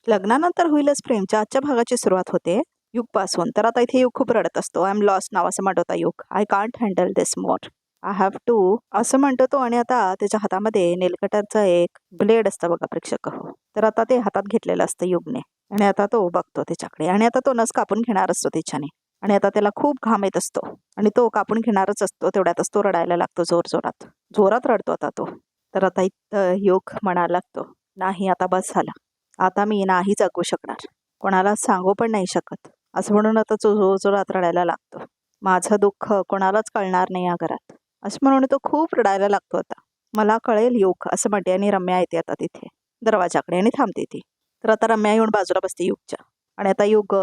लग्नानंतर होईलच प्रेमच्या आजच्या भागाची सुरुवात होते युगपासून. तर आता इथे युग खूप रडत असतो. आय एम लॉस्ट नाव असं म्हणत होता युग. I can't handle this more. I have to असं म्हणतो तो. आणि आता त्याच्या हातामध्ये नेलकटरचं एक ब्लेड असतं बघा प्रेक्षक हो. तर आता ते हातात घेतलेलं असतं युगने. आणि आता तो बघतो त्याच्याकडे. आणि आता तो नस कापून घेणार असतो त्याच्याने. आणि आता त्याला खूप घाम येत असतो. आणि तो कापून घेणारच असतो. तेवढ्यातच तो रडायला लागतो जोर जोरात. जोरात रडतो आता तो. तर आता इथं युग म्हणायला लागतो, नाही आता बस झालं. आता मी नाही जगू शकणार. कोणाला सांगू पण नाही शकत. असं म्हणून आता तो जोरात रडायला लागतो. माझं दुःख कोणालाच कळणार नाही या घरात. असं म्हणून तो खूप रडायला लागतो आता. मला कळेल युग असं म्हणते. आणि रम्या येते आता तिथे दरवाजाकडे आणि थांबते ती. तर आता रम्या येऊन बाजूला बसते युगच्या. आणि आता युग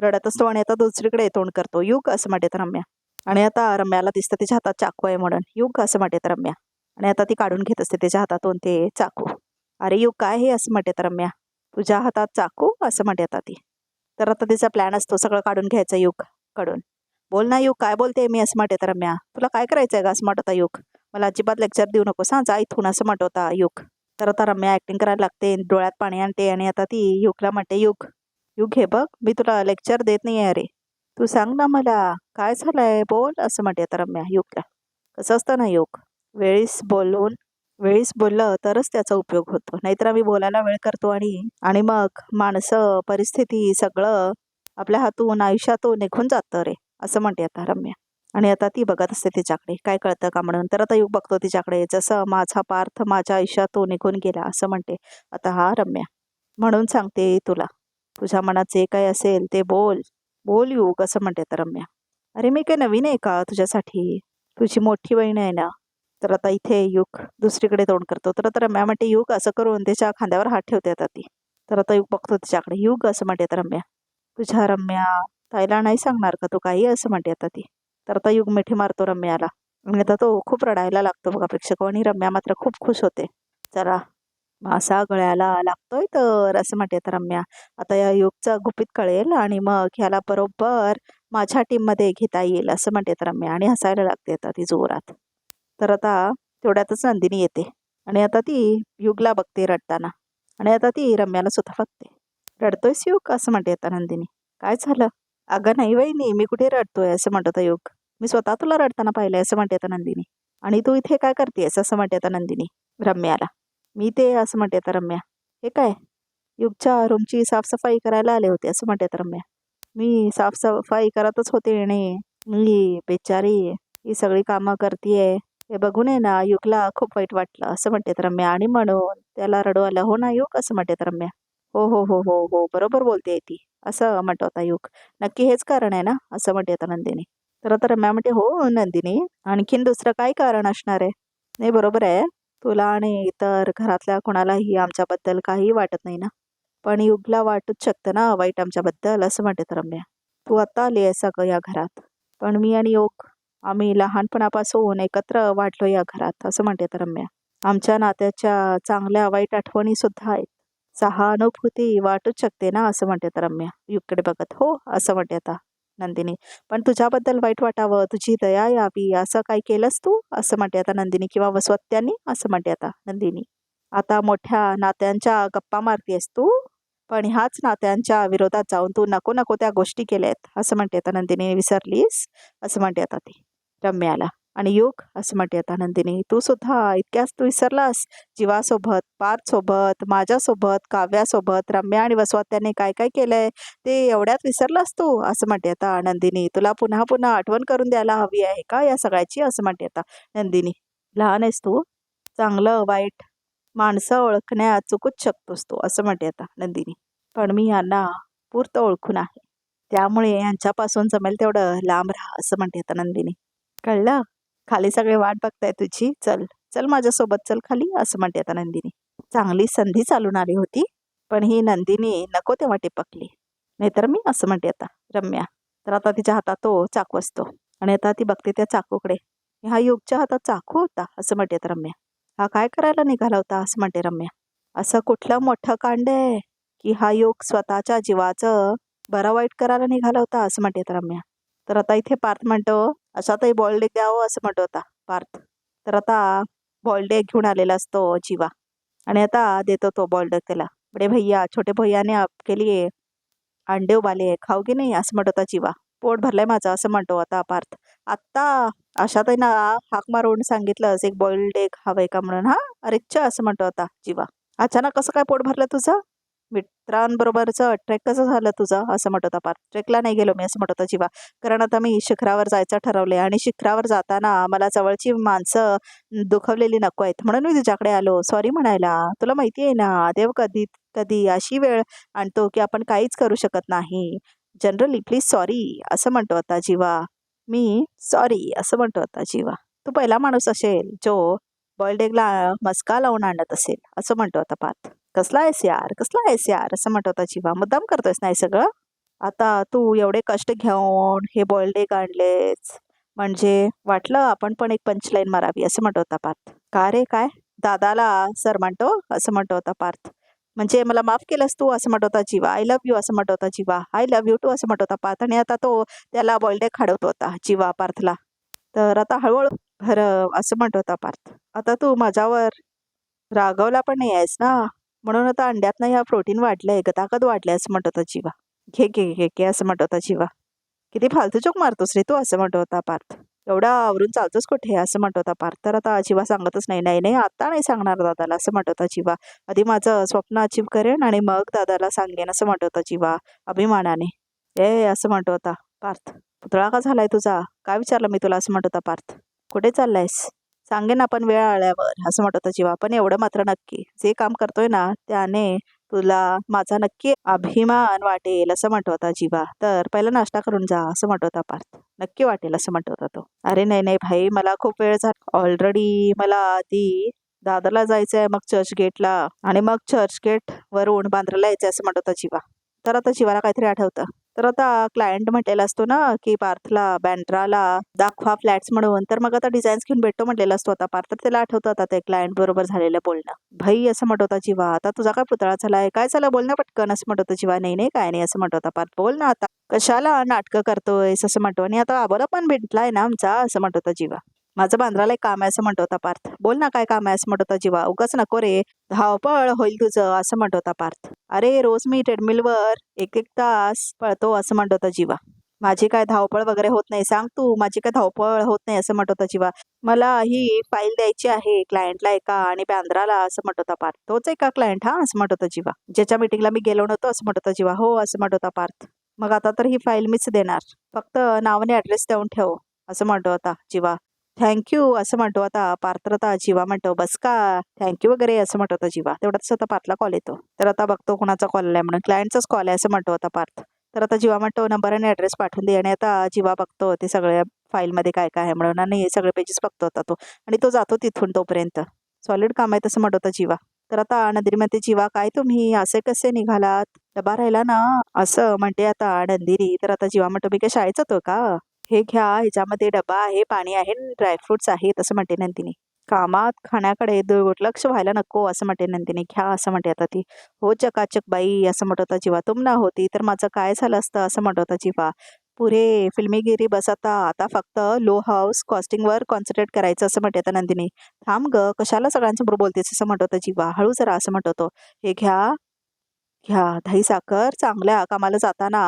रडत असतो आणि आता दुसरीकडे तोंड करतो. युग असं म्हणते तर रम्या. आणि आता रम्याला दिसतं त्याच्या हातात चाकू आहे म्हणून. युग असं म्हणते तर रम्या. आणि आता ती काढून घेत असते त्याच्या हातातून ते चाकू. अरे युग काय हे असं म्हणते तर रम्या. तुझ्या हातात चाकू असं म्हणते आता ती. तर आता तिचा प्लॅन असतो सगळं काढून घ्यायचं युग कडून. बोल ना युग काय बोलते मी असं म्हणते तर रम्या. तुला काय करायचंय का असं म्हणत होता युग. मला अजिबात लेक्चर देऊ नकोस हां, जा इथून असं म्हणत होता युग. तर आता रम्या ऍक्टिंग करायला लागते, डोळ्यात पाणी आणते. आणि आता ती युगला म्हणते, युग युग हे बघ मी तुला लेक्चर देत नाही आहे रे. तू सांग ना मला काय झालंय बोल असं म्हणते आता रम्या युगला. कसं असतं ना युग, वेळीच बोललं तरच त्याचा उपयोग होतो. नाहीतर आम्ही बोलायला वेळ करतो आणि आणि मग माणसं परिस्थिती सगळं आपल्या हातून आयुष्यातून निघून जातं रे असं म्हणते आता रम्या. आणि आता ती बघत असते तिच्याकडे काय कळतं का म्हणून. तर आता युग बघतो तिच्याकडे. जसं माझा पार्थ माझ्या आयुष्यातून निघून गेला असं म्हणते आता हा रम्या. म्हणून सांगते तुला, तुझ्या मनात जे काही असेल ते बोल. बोल युग असं म्हणते तर रम्या. अरे मी काय नवीन आहे का तुझ्यासाठी. तुझी मोठी बहीण आहे ना. तर आता इथे युग दुसरीकडे तोंड करतो. तर आता रम्या म्हणते युग असं करून त्याच्या खांद्यावर हात ठेवते आता ती. तर आता युग बघतो तिच्याकडे. युग असं म्हणते तर रम्या. तुझ्या रम्या ताईला नाही सांगणार का तू काही असं म्हणते आता ती. तर आता युग मिठी मारतो रम्याला. आणि आता तो खूप रडायला लागतो बघा प्रेक्षक. आणि रम्या मात्र खूप खुश होते. चला मासा गळ्याला लागतोय तर असं म्हणते तर रम्या. आता या युगचा गुपित कळेल आणि मग ह्याला बरोबर माझ्या टीममध्ये घेता येईल असं म्हणते तर रम्या. आणि हसायला लागते आता ती जोरात. तर आता तेवढ्यातच नंदिनी येते. आणि आता ती युगला बघते रडताना. आणि आता ती रम्याला सुद्धा बघते. रडतोयस युग असं म्हणते आता नंदिनी. काय झालं. अगं नाही वहिनी मी कुठे रडतोय असं म्हणत होता युग. मी स्वतः तुला रडताना पाहिलंय असं म्हणते आता नंदिनी. आणि तू इथे काय करतेस असं म्हणते आता नंदिनी रम्याला. मी ते असं म्हणते आता रम्या. हे काय. युगच्या रूमची साफसफाई करायला आले होते असं म्हणते आता रम्या. मी साफसफाई करतच होते आणि मी बेचारी ही सगळी कामं करतीये हे बघून आहे ना युगला खूप वाईट वाटलं असं म्हणते तर रम्या. आणि म्हणून त्याला रडू आलं हो ना युग असं म्हणते तर रम्या. हो हो हो हो हो बरोबर बोलते ती असं म्हणतो आता युग. नक्की हेच कारण आहे ना असं म्हणते आता नंदिनी. तर आता रम्या म्हणते हो नंदिनी आणखीन दुसरं काय कारण असणार आहे. नाही बरोबर आहे. तुला आणि इतर घरातल्या कोणालाही आमच्याबद्दल काही वाटत नाही ना. पण युगला वाटूच शकतं ना वाईट आमच्याबद्दल असं म्हणते तर रम्या. तू आता आली आहे सगळं या घरात. पण मी आणि योग आम्ही लहानपणापासून एकत्र वाढलो या घरात असं म्हणते तर रम्या. आमच्या नात्याच्या चांगल्या वाईट आठवणी सुद्धा आहेत. सहानुभूती वाटूच शकते ना असं म्हणते तर रम्या युगकडे बघत. हो असं म्हणते आता नंदिनी. पण तुझ्याबद्दल वाईट वाटावं तुझी दया यावी असं काय केलंस तू असं म्हणते आता नंदिनी. किंवा वसवत्यांनी असं म्हणते आता नंदिनी. आता मोठ्या नात्यांच्या गप्पा मारतेस तू. पण ह्याच नात्यांच्या विरोधात जाऊन तू नको नको त्या गोष्टी केल्यात असं म्हणते आता नंदिनी. विसरलीस असं म्हणते आता ती रम्याला. आणि युग असं म्हणते आता नंदिनी. तू सुद्धा इतक्याच तू विसरलास. जीवासोबत पार्थसोबत माझ्यासोबत काव्यासोबत रम्या आणि वसवात्याने काय काय केलंय ते एवढ्यात विसरलास तू असं म्हणते आता नंदिनी. तुला पुन्हा पुन्हा आठवण करून द्यायला हवी आहे का या सगळ्याची असं म्हणते आता नंदिनी. लहान आहेस तू. चांगलं वाईट माणसं ओळखण्यात चुकूच शकतोस तू असं म्हणते आता नंदिनी. पण मी यांना पुरतं ओळखून आहे. त्यामुळे यांच्यापासून जमेल तेवढं लांब राहा असं म्हणते आता नंदिनी. कळलं. खाली सगळे वाट बघताय तुझी. चल चल माझ्यासोबत चल खाली असं म्हणते आता नंदिनी. चांगली संधी चालून आली होती. पण ही नंदिनी नको तेव्हा टिपकली. नाहीतर मी असं म्हणते आता रम्या. तर आता तिच्या हातात तो चाकू असतो. आणि आता ती बघते त्या चाकूकडे. हा युगच्या हातात चाकू होता असं म्हणते आता रम्या. हा काय करायला निघाला होता असं म्हणते रम्या. असं कुठलं मोठं कांड आहे की हा युग स्वतःच्या जीवाचं बरं वाईट करायला निघाला होता असं म्हणते तर रम्या. तर आता इथे पार्थ म्हणतो अशातही बॉल्ड एग द्यावं असं म्हणतो होता पार्थ. तर आता बॉल्ड एग घेऊन आलेला असतो जीवा. आणि आता देतो तो बॉल्ड त्याला. बडे भैया छोटे भैया ने आपके लिए अंडे उबाले आहे, खाऊ की नाही असं म्हणत होता जीवा. पोट भरलंय माझं असं म्हणतो आता पार्थ. आत्ता आशाताईंना हाक मारून सांगितलंस एक बॉइल्ड एग हवंय का म्हणून. हा अरे च्या असं म्हणतो आता जीवा. अचानक कसं काय पोट भरलं तुझं? मित्रांबरोबरचं ट्रेक कसं झालं तुझं असं म्हणत होता पार्थ. ट्रेकला नाही गेलो मी असं म्हणत होता जीवा. कारण आता मी शिखरावर जायचं ठरवले आणि शिखरावर जाताना मला जवळची माणसं दुखवलेली नको आहेत म्हणून मी तुझ्याकडे आलो सॉरी म्हणायला. तुला माहिती आहे ना देव कधी कधी अशी वेळ आणतो की आपण काहीच करू शकत नाही. जनरली प्लीज सॉरी असं म्हणतो आता जीवा. मी सॉरी असं म्हणतो आता जीवा. तू पहिला माणूस असेल जो बॉइल्ड एगला मस्का लावून आणत असेल असं म्हणतो आता पार्थ. कसला आहेस यार कसला आहेस यार असं म्हणतो आता जीवा. मुद्दाम करतोयस नाही सगळं. आता तू एवढे कष्ट घेऊन हे बॉइल्ड एग आणलेस म्हणजे वाटलं आपण पण एक पंचलाईन मारावी असं म्हणतो होता पार्थ. का रे काय? दादाला सर म्हणतो असं म्हणतो होता पार्थ. म्हणजे मला माफ केलंस तू असं म्हणत होता जीवा. आय लव्ह यू असं म्हणत होता जीवा. आय लव्ह यू टू असं म्हणत होता पार्थ. आणि आता तो त्याला बॉइल्ड एग खाडवतो होता जीवा पार्थला. तर आता हळूहळू खरं असं म्हणत होता पार्थ. आता तू माझ्यावर रागवला पण नाही आहेस ना म्हणून आता अंड्यातनं ह्या प्रोटीन वाढलंय ताकद वाढलंय असं म्हणत होता जीवा. घे घे घे घे असं म्हणत होता जीवा. किती फालतू जोक मारतोस रे तू असं म्हणत होता पार्थ. एवढा आवरून चालतोस कुठे असं म्हणत होता पार्थ. तर आता जीवा सांगतच नाही नाही नाही आता नाही सांगणार दादाला असं म्हणत होता जीवा. आधी माझं स्वप्न अचीव करेन आणि मग दादाला सांगेन असं म्हणत होता जीवा अभिमानाने. ए असं म्हणत होता पार्थ. पुतळा का झालाय तुझा? काय विचारलं मी तुला असं म्हणत होता पार्थ. कुठे चाललायस? सांगेन आपण वेळ आल्यावर असं म्हणत होता जीवा. पण एवढं मात्र नक्की जे काम करतोय ना त्याने तुला माझा नक्की अभिमान वाटेल असं म्हणत होता जीवा. तर पहिला नाश्ता करून जा असं म्हणत होता पार्थ. नक्की वाटेल असं म्हणत होता तो. अरे नाही नाही भाई मला खूप वेळ झाला ऑलरेडी. मला आधी दादरला जायचंय मग चर्चगेटला आणि मग चर्चगेट वरून बांद्राला यायचंय असं म्हणत होता जीवा. तर आता जीवाला काहीतरी आठवतं. तर आता क्लायंट म्हटलेला असतो ना की पार्थला बँड्राला दाखवा फ्लॅट्स म्हणून. तर मग आता डिझाईन्स घेऊन भेटतो म्हटलेला असतो आता पार्थ. तर त्याला आठवतं आता ते क्लायंट बरोबर झालेलं बोलणं. भाई असं म्हणत होता जीवा. आता तुझा काय पुतळा झालाय? काय झालं बोल ना पटकन असं म्हणत होता जीवा. नाही नाही काय नाही असं म्हणत होता पार्थ. बोल ना आता कशाला नाटकं करतोयस असं म्हणतो. आणि आता आबोला पण भेटलाय ना आमचा असं म्हणत होता जीवा. माझं बांद्राला एक काम आहे असं म्हणत होता पार्थ. बोल ना काय काम आहे असं म्हणत होता जीवा. उगाच नको रे धावपळ होईल तुझं असं म्हणत होता पार्थ. अरे रोज मी ट्रेडमिलवर एक एक तास पळतो असं म्हणत होता जीवा. माझी काय धावपळ वगैरे होत नाही सांग तू. माझी काय धावपळ होत नाही असं म्हणत होता जीवा. मला ही फाईल द्यायची आहे क्लायंटला एका आणि बांद्राला असं म्हणत होता पार्थ. तोच एका क्लायंट हा असं म्हणत होता जीवा. ज्याच्या मीटिंगला मी गेलो नव्हतो असं म्हणत होता जीवा. हो असं म्हणत होता पार्थ. मग आता तर ही फाईल मीच देणार. फक्त नावाने ॲड्रेस देऊन ठेव असं म्हणतो होता जीवा. थँक्यू असं म्हणतो आता पार्थ. आता जीवा म्हणतो बस का थँक्यू वगैरे असं म्हणत होता जीवा. तेवढाच आता पार्थला कॉल येतो. तर आता बघतो कोणाचा कॉल आलाय म्हणून. क्लायंटचाच कॉल आहे असं म्हणतो होता पार्थ. तर आता जीवा म्हणतो नंबर आणि ॲड्रेस पाठवून दे. आणि आता जीवा बघतो ते सगळ्या फाईलमध्ये काय काय आहे म्हणून आणि सगळे पेजेस बघतो होता तो. आणि तो जातो तिथून तोपर्यंत. सॉलिड काम आहे तसं म्हणत होता जीवा. तर आता नंदिनी म्हणते जीवा काय तुम्ही असे कसे निघालात? डबा राहिला ना असं म्हणते आता नंदिनी. तर आता जीवा म्हणतो मी काय शाळेत जातो का? हे घ्या ह्याच्यामध्ये डबा आहे पाणी आहे ड्रायफ्रुट्स आहेत असं म्हणते नंदिनी. कामात खाण्याकडे दुर्लक्ष व्हायला नको असं म्हणते नंदिनी. घ्या असं म्हणते आता ती. हो चकाचक बाई असं म्हणत होता जीवा. तुम ना होती तर माझं काय झालं असतं असं म्हणत होता जीवा. पुरे फिल्मीगिरी बस आता आता फक्त लो हाऊस कॉस्टिंगवर कॉन्सन्ट्रेट करायचं असं म्हणते आता नंदिनी. थांब ग कशाला सगळ्यांसमोर बोलतेस असं म्हणत होता जीवा. हळू जरा असं म्हणत होतो. हे घ्या घ्या दही साखर चांगल्या कामाला जाताना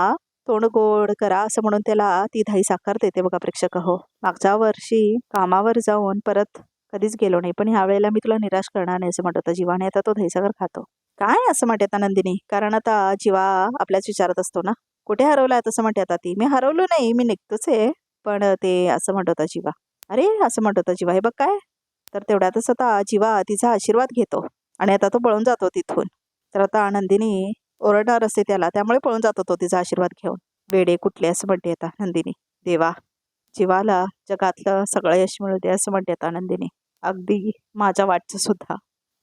तोंड गोड करा असं म्हणून त्याला ती दही साखर देते बघा प्रेक्षक हो. मागच्या वर्षी कामावर जाऊन परत कधीच गेलो नाही पण ह्या वेळेला मी तुला निराश करणार नाही असं म्हणत होता जीवा. आणि आता तो दही साखर खातो. काय असं म्हणते आता नंदिनी. कारण आता जीवा आपल्याच विचारत असतो ना. कुठे हरवलाय तसं म्हणते आता ती. मी हरवलो नाही मी निघतोच आहे. पण ते असं म्हणत होता जीवा. अरे असं म्हणत होता जीवा. हे बघ काय. तर तेवढ्यातच आता जीवा तिचा आशीर्वाद घेतो आणि आता तो पळून जातो तिथून. तर आता नंदिनी ओरडणार असते त्याला त्यामुळे पळून जातो तो तिचा आशीर्वाद घेऊन. वेडे कुठले असं म्हणते आता नंदिनी. देवा जीवाला जगातलं सगळं यश मिळू दे असं म्हणते आता नंदिनी. अगदी माझ्या वाटचं सुद्धा.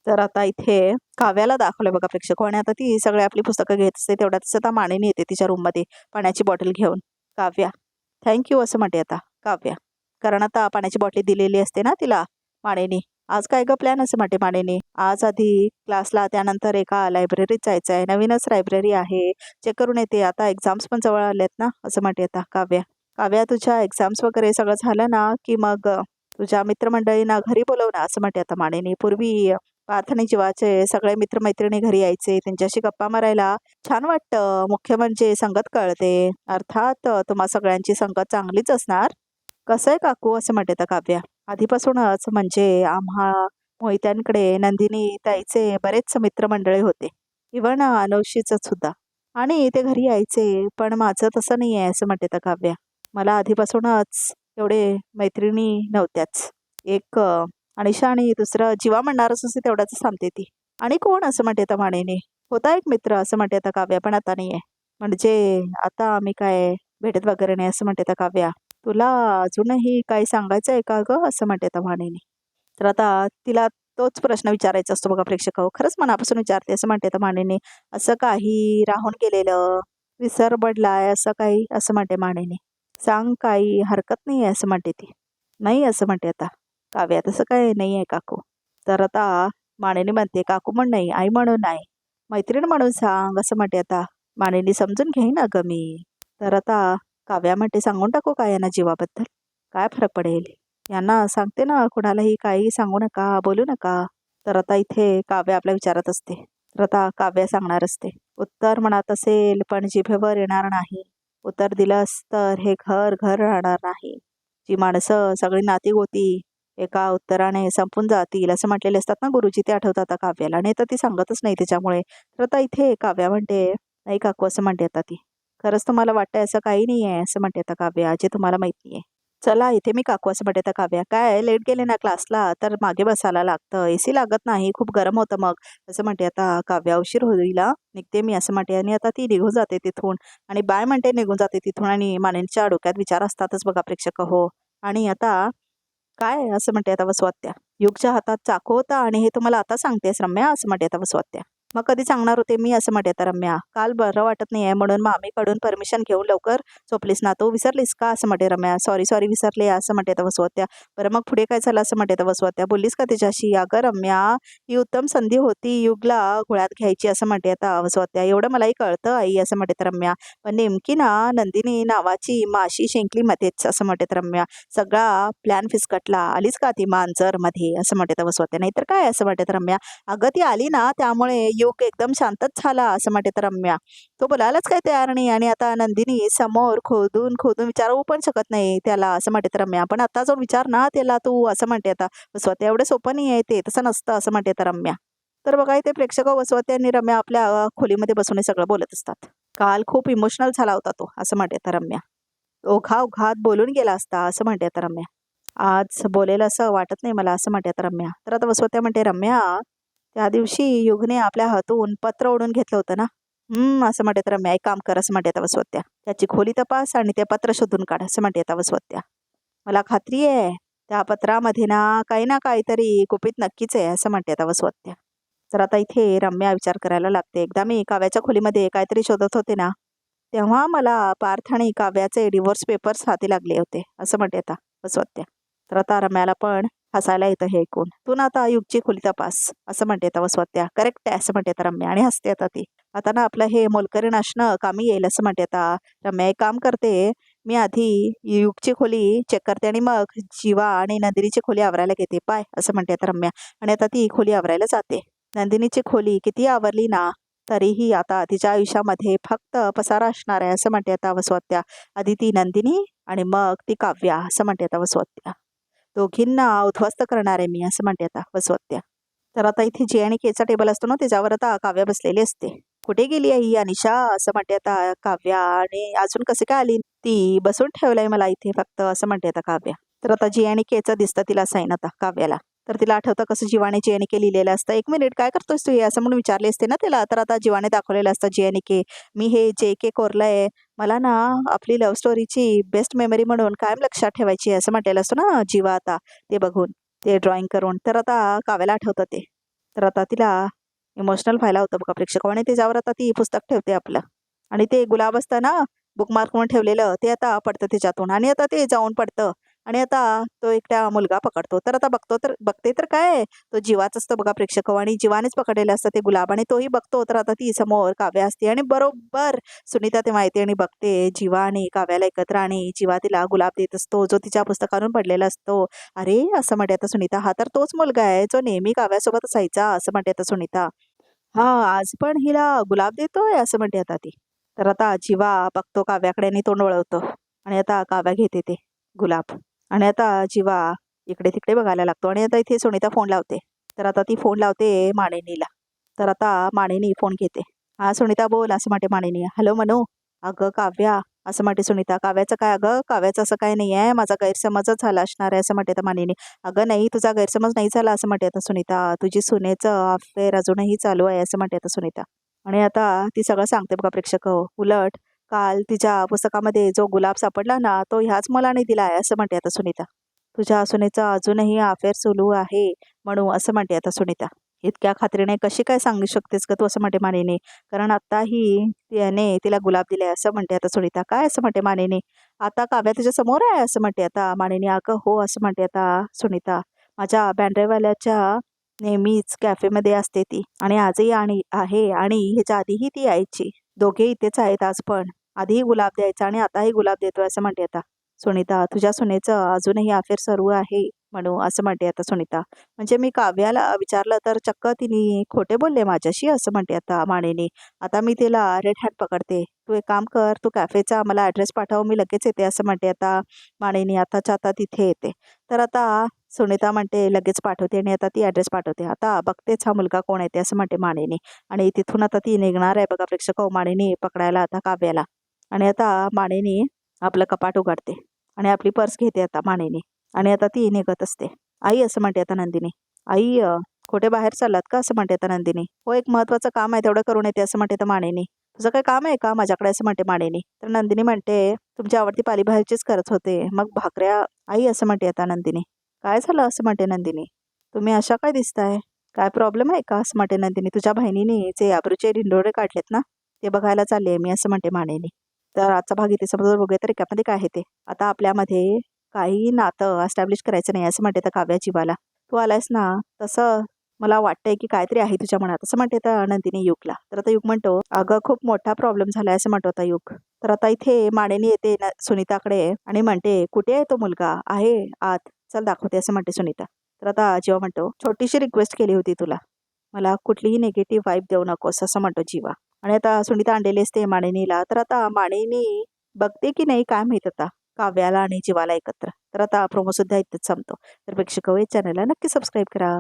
तर आता इथे काव्याला दाखवलं बघा प्रेक्षक आणि आता ती सगळे आपली पुस्तकं घेत असते. तेवढ्यातच आता माणिनी येते तिच्या रूममध्ये पाण्याची बॉटल घेऊन. काव्या थँक्यू असं म्हणते आता काव्या. कारण आता पाण्याची बॉटल दिलेली असते ना तिला माणिनी. आज काय ग प्लॅन असं म्हणते माणिनी. आज आधी क्लासला त्यानंतर एका लायब्ररीत जायचं आहे. नवीनच लायब्ररी आहे. चेक करून येते. आता एक्झाम्स पण जवळ आलेत ना असं म्हणते आता काव्या. काव्या तुझ्या एक्झाम्स वगैरे सगळं झालं ना की मग तुझ्या मित्रमंडळींना घरी बोलव ना असं म्हणते आता माणिनी. पूर्वी पार्थ आणि जीवाचे सगळे मित्रमैत्रिणी घरी यायचे. त्यांच्याशी गप्पा मारायला छान वाटतं. मुख्य म्हणजे संगत कळते. अर्थात तुम्हा सगळ्यांची संगत चांगलीच असणार. कसं आहे काकू असं म्हणते तर काव्या. आधीपासूनच म्हणजे आम्हा मोहित्यांकडे नंदिनी ताईचे बरेच मित्रमंडळी होते. इव्हन अनवशीचं सुद्धा. आणि ते घरी यायचे. पण माझं तसं नाही आहे असं म्हणते तर काव्या. मला आधीपासूनच एवढे मैत्रिणी नव्हत्याच. एक अनिशा आणि दुसरं जीवा म्हणणारच असे तेवढ्याच थांबते ती. आणि कोण असं म्हणते तर मानेने. होता एक मित्र असं म्हणते तर काव्या पण आता नाही आहे. म्हणजे आता आम्ही काय भेटत वगैरे नाही असं म्हणते तर काव्या. तुला अजूनही काही सांगायचं आहे का गं असं म्हणते तर मानेने. तर आता तिला तोच प्रश्न विचारायचा असतो बघा प्रेक्षक. खरंच मनापासून विचारते असं म्हणते तर मानेने. असं काही राहून गेलेलं विसर पडलाय असं काही असं म्हणते मानेने. सांग काही हरकत नाही आहे असं म्हणते ती. नाही असं म्हणते आता काव्या. तसं काय नाही आहे काकू. तर आता मानेने म्हणते काकू म्हण नाही आई म्हणून नाही मैत्रीण म्हणून सांग असं म्हणते आता. मानेने समजून घेईन ना ग मी. तर आता काव्या म्हणते सांगून टाकू का यांना जीवाबद्दल. काय फरक पडेल. यांना सांगते ना कुणालाही काही सांगू नका बोलू नका. तर आता इथे काव्या आपल्या विचारत असते. तर आता काव्या सांगणार असते. उत्तर मनात असेल पण जिभेवर येणार नाही. उत्तर दिलंस तर हे घर घर राहणार नाही. जी माणसं सगळी नाती गोती एका उत्तराने संपून जातील असं म्हटलेले असतात ना गुरुजी. ते आठवतात आता काव्याला. नाही तर ती सांगतच नाही त्याच्यामुळे. तर आता इथे काव्या म्हणते नाही काकू असं म्हणते आता ती. खरंच तुम्हाला वाटतंय असं काही नाही आहे असं म्हणते आता काव्या जे तुम्हाला माहित नाहीये. चला इथे मी काकू असं म्हणते तर काव्या. काय लेट गेले ना क्लासला तर मागे बसायला लागतं. एसी लागत नाही खूप गरम होतं मग असं म्हणते आता काव्या. उशीर होईल निघते मी असं म्हणते. आणि आता ती निघून जाते तिथून. आणि बाय म्हणते निघून जाते तिथून. आणि मानेंच्या डोक्यात विचार असतातच बघा प्रेक्षक हो. आणि आता काय असं म्हणते आता वसवात्या. युगच्या हातात चाकू होता आणि हे तुम्हाला आता सांगतेस रम्या असं म्हणते आता वसवात्या. मग कधी सांगणार होते मी असं म्हणते आता रम्या. काल बरं वाटत नाही आहे म्हणून मामीकडून परमिशन घेऊन लवकर झोपलीस ना तू विसरलीस का असं म्हणते रम्या. सॉरी सॉरी विसरले असं म्हणते आता वसवात्या. बरं मग पुढे काय झालं असं म्हणते आता वसवात्या. बोललीस का त्याच्याशी. अगं रम्या ही उत्तम संधी होती युगला घोळ्यात घ्यायची असं म्हणते आता वसवात्या. एवढं मलाही कळतं आई असं म्हणते तर रम्या. पण नेमकी ना नंदिनी नावाची माशी शिंकली मध्येच असं म्हणते तर रम्या. सगळा प्लॅन फिसकटला. आलीच का ती मांजर मध्ये असं म्हणते तर वसवात्या. नाहीतर काय असं म्हणते तर रम्या. अगं ती आली ना त्यामुळे युग एकदम शांतच झाला असं म्हणते तर रम्या. तो बोलायलाच काही तयार नाही. आणि आता नंदिनी समोर खोदून खोदून विचारू पण शकत नाही त्याला असं म्हणते तर रम्या. पण आता जाऊन विचार ना त्याला तू असं म्हणते आता वसवात्या. एवढं सोपं नाही आहे ते तसं नसतं असं म्हणते तर रम्या. तर बघा इथे प्रेक्षक वसवात्या आणि रम्या आपल्या खोलीमध्ये बसून हे सगळं बोलत असतात. काल खूप इमोशनल झाला होता तो असं म्हणते तर रम्या. ओघाओघात बोलून गेला असता असं म्हणते आता रम्या. आज बोलेल असं वाटत नाही मला असं म्हणते आता रम्या. तर आता वसवत्या म्हणते रम्या त्या दिवशी युगने आपल्या हातून पत्र ओढून घेतलं होतं ना. असं म्हणते तर रम्या. एक काम कर असं म्हणते आता वसवत्या. त्याची खोली तपास आणि ते पत्र शोधून काढ असं म्हणते आता वसवत्या. मला खात्री आहे त्या पत्रामध्ये ना काहीतरी गुपित नक्कीच आहे असं म्हणते आता वसवत्या. तर आता इथे रम्या विचार करायला लागते. एकदा मी काव्याच्या खोलीमध्ये काहीतरी शोधत होते ना तेव्हा मला पार्थ आणि काव्याचे डिवोर्स पेपर्स हाती लागले होते असं म्हणते आता वसवत्या. तर आता रम्याला पण हसायला येतं हे ऐकून. तू ना आता युगची खोली तपास असं म्हणते आता वसवत्या. करेक्ट आहे असं म्हणते आता रम्या. आणि हसते आता ती. आता ना आपलं हे मोलकरी नाशणं कामी येईल असं म्हणते आता रम्या. एक काम करते मी आधी युगची खोली चेक करते आणि मग जीवा आणि नंदिनीची खोली आवरायला घेते पाय असं म्हणते आता रम्या. आणि आता ती खोली आवरायला जाते. नंदिनीची खोली किती आवरली ना तरीही आता तिच्या आयुष्यामध्ये फक्त पसारा असणार आहे असं म्हणते आता वसवत्या. आधी ती नंदिनी आणि मग ती काव्या असं म्हणते आता वसवत्या. दोघींना उद्ध्वस्त करणार आहे मी असं म्हणते आता वसवत्या. तर आता इथे जे आणि केचा टेबल असतो ना त्याच्यावर आता काव्या बसलेली असते. कुठे गेली आहे ही अनिशा असं म्हणते आता काव्या. आणि अजून कसे काय आली ती. बसून ठेवलंय मला इथे फक्त असं म्हणते आता काव्या. तर आता जे आणि केचं दिसतं तिला साईन आता काव्याला. तर तिला आठवतं कसं जीवाने जे आणि के लिहिलेलं असतं. एक मिनिट काय करतोस तू हे असं म्हणून विचारले असते ना तिला. तर आता जीवाने दाखवलेलं असतं जे आणि के. मी हे जे के कोरलंय मला ना आपली लव्ह स्टोरीची बेस्ट मेमरी म्हणून कायम लक्षात ठेवायची असं म्हटलेलं असतं ना जीवा आता ते बघून ते ड्रॉइंग करून. तर आता काव्याला आठवतं ते. तर आता तिला इमोशनल व्हायला होतं बघा प्रेक्षक. आणि त्याच्यावर आता ती पुस्तक ठेवते आपलं. आणि ते गुलाब असतं ना बुकमार्क म्हणून ठेवलेलं ते आता पडतं त्याच्यातून. आणि आता ते जाऊन पडतं आणि आता तो एकटा मुलगा पकडतो. तर आता बघते तर काय तो जीवाच असतो बघा प्रेक्षक आणि जीवानेच पकडलेलं असतं ते गुलाब आणि तोही बघतो. तर आता ती समोर काव्या असते आणि बरोबर सुनीता तेव्हा येते आणि बघते जीवा आणि काव्याला एकत्र आणि जीवा तिला गुलाब देत असतो जो तिच्या पुस्तकावरून पडलेला असतो. अरे असं म्हणते आता सुनीता, हा तर तोच मुलगा आहे जो नेहमी काव्यासोबत असायचा असं म्हणते आता सुनीता. हा आज पण हिला गुलाब देतोय असं म्हणते आता ती. तर आता जीवा बघतो काव्याकडे आणि तोंड वळवतो आणि आता काव्या घेते ते गुलाब आणि आता जीवा इकडे तिकडे बघायला लागतो आणि आता इथे सुनीता फोन लावते. तर आता ती फोन लावते मानिनीला. तर आता मानिनी फोन घेते. हा सुनीता बोल असं म्हणते मानिनी. हॅलो मनू. अगं काव्या असं म्हणते सुनीता. काव्याचं काय अगं काव्याचं असं काय नाही आहे, माझा गैरसमजच झाला असणार आहे असं म्हणते तर मानिनी. अगं नाही तुझा गैरसमज नाही झाला असं म्हणते आता सुनीता. तुझी सुनेचं अफेअर अजूनही चालू आहे असं म्हणते आता सुनीता. आणि आता ती सगळं सांगते बघा प्रेक्षक. उलट काल तिच्या पुस्तकामध्ये जो गुलाब सापडला ना तो ह्याच मुलाने दिला आहे असं म्हणते आता सुनीता. तुझ्या सुनेचा अजूनही अफेअर सुरू आहे म्हणू असं म्हणते आता सुनीता. इतक्या खात्रीने कशी काय सांगू शकतेस का तू असं म्हणते मानिनी. कारण आत्ताही त्याने तिला गुलाब दिले असं म्हणते आता सुनीता. काय असं म्हणते मानिनी. आता काव्या तुझ्या समोर आहे असं म्हणते आता मानिनी. अगं हो असं म्हणते आता सुनीता. माझ्या बँड्रेवाल्याच्या नेहमीच कॅफेमध्ये असते ती आणि आजही आणि आहे आणि ह्याच्या आधीही ती यायची. दोघे इथेच आहेत आज पण. आधीही गुलाब द्यायचा आणि आताही गुलाब देतोय असं म्हणते आता सुनीता. तुझ्या सुनेचं अजूनही अफेअर सुरू आहे म्हणू असं म्हणते आता सुनीता. म्हणजे मी काव्याला विचारलं तर चक्क तिने खोटे बोलले माझ्याशी असं म्हणते आता मानिनी. आता मी तिला रेड हँड पकडते. तू एक काम कर, तू कॅफेचा मला ॲड्रेस पाठव, मी लगेच येते असं म्हणते आता मानिनी. आताच्या आता तिथे येते. तर आता सुनीता म्हणते लगेच पाठवते आणि आता ती ॲड्रेस पाठवते. आता बघतेच हा मुलगा कोण येते असं म्हणते मानिनी. आणि तिथून आता ती निघणार आहे बघा प्रेक्षक. मानिनी पकडायला आता काव्याला. आणि आता मानिनी आपलं कपाट उघडते आणि आपली पर्स घेते आता मानिनी. आणि आता ती निघत असते. आई असं म्हणते आता नंदिनी. आई कुठे बाहेर चाललात का असं म्हणते आता नंदिनी. हो एक महत्त्वाचं काम आहे तेवढं करून येते असं म्हणते तर मानिनी. तुझं काही काम आहे का माझ्याकडे असं म्हणते मानिनी. तर नंदिनी म्हणते तुमची आवडती पालेभाजीच करत होते मग भाकऱ्या. आई असं म्हणते आता नंदिनी. काय झालं असं म्हणते नंदिनी. तुम्ही अशा काय दिसताय, काय प्रॉब्लेम आहे का असं म्हणते नंदिनी. तुझ्या बहिणीने जे आबरूचे ढिंडोरे काढलेत ना ते बघायला चालले मी असं म्हणते मानिनी. तर आजचा भाग इथे समजून बघूया तर त्यामध्ये काय आहे ते. आता आपल्यामध्ये काही नातं एस्टॅब्लिश करायचं नाही असं म्हणते तर काव्या जीवाला. तू आलायस ना तसं मला वाटतंय की काहीतरी आहे तुझ्या मनात असं म्हणते तर नंदिनी युगला. तर आता युग म्हणतो अगं खूप मोठा प्रॉब्लेम झालाय असं म्हणतो आता युग. तर आता इथे मानिनी येते सुनीताकडे आणि म्हणते कुठे आहे तो मुलगा आहे आत, चल दाखवते असं म्हणते सुनीता. तर आता जीवा म्हणतो छोटीशी रिक्वेस्ट केली होती तुला, मला कुठलीही निगेटिव्ह वाईब देऊ नकोस असं म्हणतो जीवा. आणि आता सुनीता आणलेली असते मानिनीला. तर आता मानिनी बघते की नाही काय माहित आता काव्याला आणि जीवाला एकत्र. तर आता प्रोमो सुद्धा इथेच संपतो. तर प्रेक्षक चॅनलला नक्की सबस्क्राईब करा.